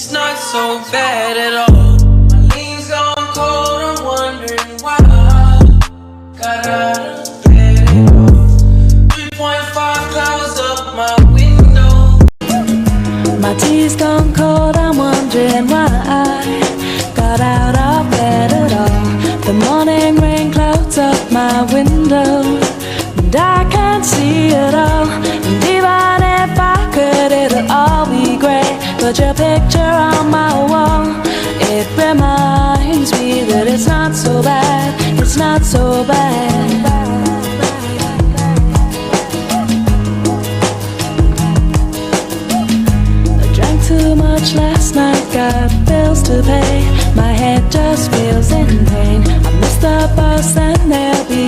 It's not so bad at all. My lean's gone cold, I'm wondering why I got out of bed at all. 3.5 clouds up my window. My tea's gone cold, I'm wondering why I got out of bed at all. The morning rain clouds up my window, and I can't see it all. And even if I could, it'll all be great. Put your picture on my wall. It reminds me that it's not so bad. It's not so bad. I drank too much last night, got bills to pay. My head just feels in pain. I missed the bus and there'll be